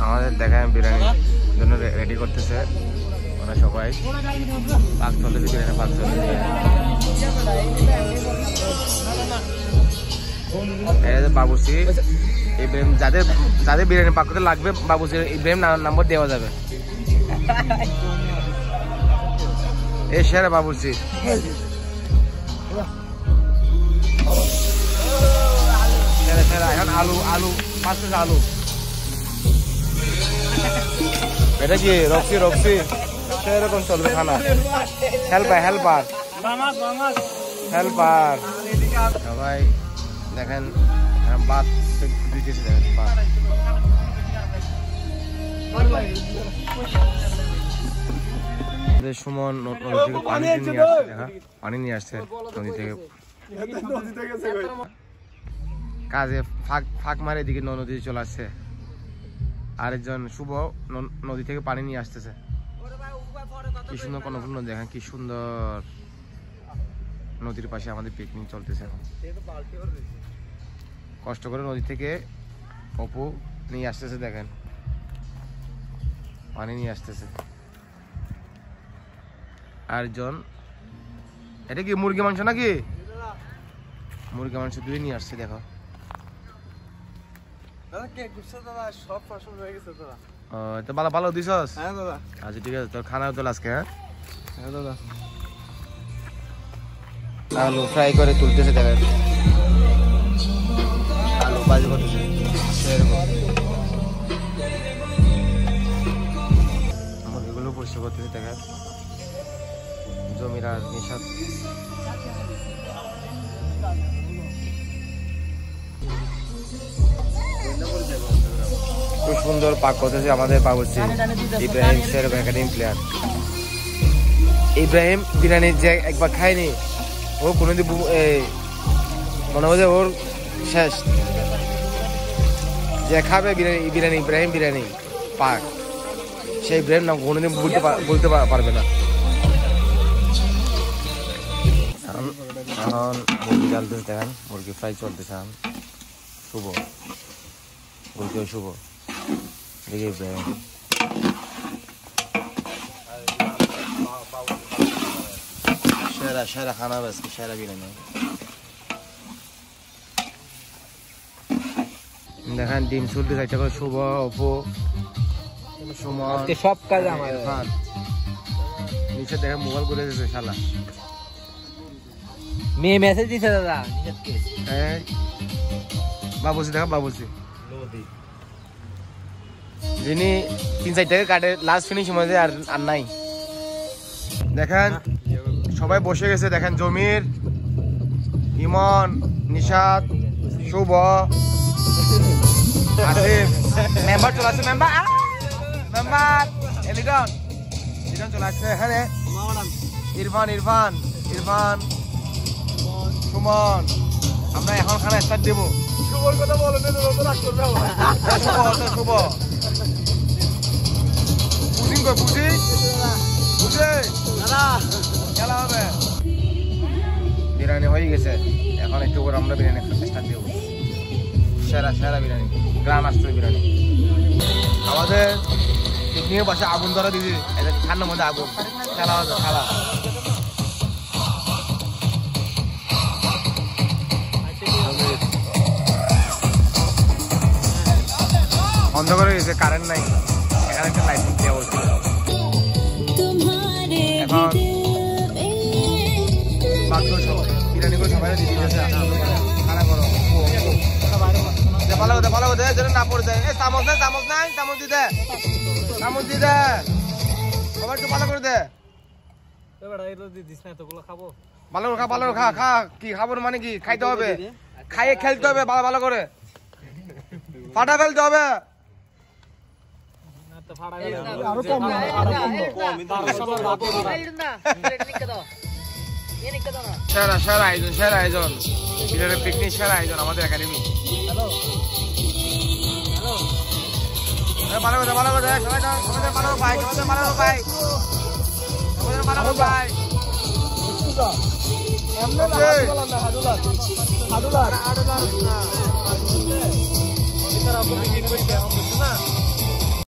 আমাদের দেখায় বিরিয়ানির জন্য রেডি করতেছে ওরা সবাই। পাক চলতেছে বিরিয়ানি, পাক চলতেছে। বাবুর্চি ইব্রাহিম, যাদের যাদের বিরিয়ানি পাক করতে লাগবে বাবুর্চি ইব্রাহিম নাম্বার দেওয়া যাবে। এই সেরা বাবুর্চি। এখন আলু আলু 5 পিস আলু। এটা কি রক্সি রক্সি সেরকম চলবে খানা। হেল্পার হেল্পার হেল্পার সবাই দেখেন ভাত দিতেছে। দেখেন ভাত সুমন নদী থেকে পানি নিয়ে আসছে। দেখা পানি নিয়ে আসছে নদী থেকে। কাজে ফাঁক ফাঁক মারে এদিকে নদীতে চলে আসছে। আরেকজন শুভ নদী থেকে পানি নিয়ে আসতেছে। কি সুন্দর কর্ণফুল নদী, দেখেন কি সুন্দর। নদীর পাশে আমাদের পিকনিক চলতেছে। কষ্ট করে নদী থেকে অপু নিয়ে আসতেছে। দেখেন পানি নিয়ে আসতেছে। আরেকজন, এটা কি মুরগি মাংস নাকি? মুরগি মাংস দুই নিয়ে আসছে। দেখো তো ভালো ভালো দিছস। আচ্ছা ঠিক আছে, তোর খানা তো আজকে। হ্যাঁ দাদা আলু ফ্রাই করে তুলতেছে। দেখেন আলু ভাজি করতেছে। মুরগিগুলো পরিষ্কার করতেছে। দেখেন জমির আর নিশাদ খুব সুন্দর পাক করতেছে আমাদের বাবুর্চি ইব্রাহিম, শেরফ একাডেমি প্লেয়ার। ইব্রাহিম বিরিয়ানি যে একবার খায়নি ও কোনোদিন মনে হয় ওর শেষ। যে খাবে বিরিয়ানি বিরিয়ানি ইব্রাহিম বিরিয়ানি পাক, সেই ইব্রাহিম নাম কোনোদিন বলতে পারবে না। এখন মুরগি ডালতেছে। দেখেন মুরগি ফ্রাই চলতেছে। শুভ মুরগি শুভ দেখি ইব্রাহিম। সেরা সেরা খানা বেশি, সেরা বিরিয়ানি। দেখেন ডিম চুলতে চাইতে করে শুভ, অপু, সুমন সব কাজ আমার। নিচে দেখেন মোবাইল করে দিয়েছে শালা। মেয়ে মেসেজ দিছে দাদা। বাবুসি দেখো বাবুসি যিনি 3-4 টাকা কাটে লাস্ট ফিনিশিং মধ্যে আর নাই। দেখেন সবাই বসে গেছে। দেখেন জমির, ইমন, নিশাদ, শুভ, আসিফ, মেম্বার চলে আসছে। মেম্বার মেম্বার লিটন লিটন চলে আসছে। হ্যাঁ ইরফান ইরফান ইরফান সুমন। আমরা এখন খানা স্টার্ট দেবো। শুভর কথা বলো, শুভ বুঝিং কই বুঝি বুঝে খেলা হবে। বিরিয়ানি হয়ে গেছে, এখন একটু করে আমরা বিরিয়ানি স্টার্ট দেবো। সেরা সেরা বিরিয়ানি, গ্রাম আসছে বিরিয়ানি। আমাদের পিকনিকের পাশে আগুন ধরা দিদি, এটা ঠান্ডার মধ্যে আগুন খেলা হবে। খেলা বন্ধ করে দিয়েছে, কারেন্ট নাই। এখানে একটা লাইটিং দেওয়া হচ্ছে। এখন বিরিয়ানি করে সবাই দিয়ে দিয়েছে। খানা করো ভালো কথা, ভালো কথা যেন না পড়ে যায়। চামচ নাই, চামচ নাই, চামচ দি দে, চামচ দি দে। সবাই একটু ভালো করে দে। ভালো খা, ভালো খা। খা কি খাবো মানে কি খাইতে হবে, খাইয়ে খেলতে হবে ভালো ভালো করে। ফাটা ফেলতে হবে। সেরা সেরা আয়োজন, সেরা আয়োজন পিকনিক, সেরা আয়োজন আমাদের একাডেমি। ভালো কথা, ভালো কথা। সবাই সবাই ভালো ভাই, সবাই ভালো ভাই, সবাই ভালো ভাই। হাডুলা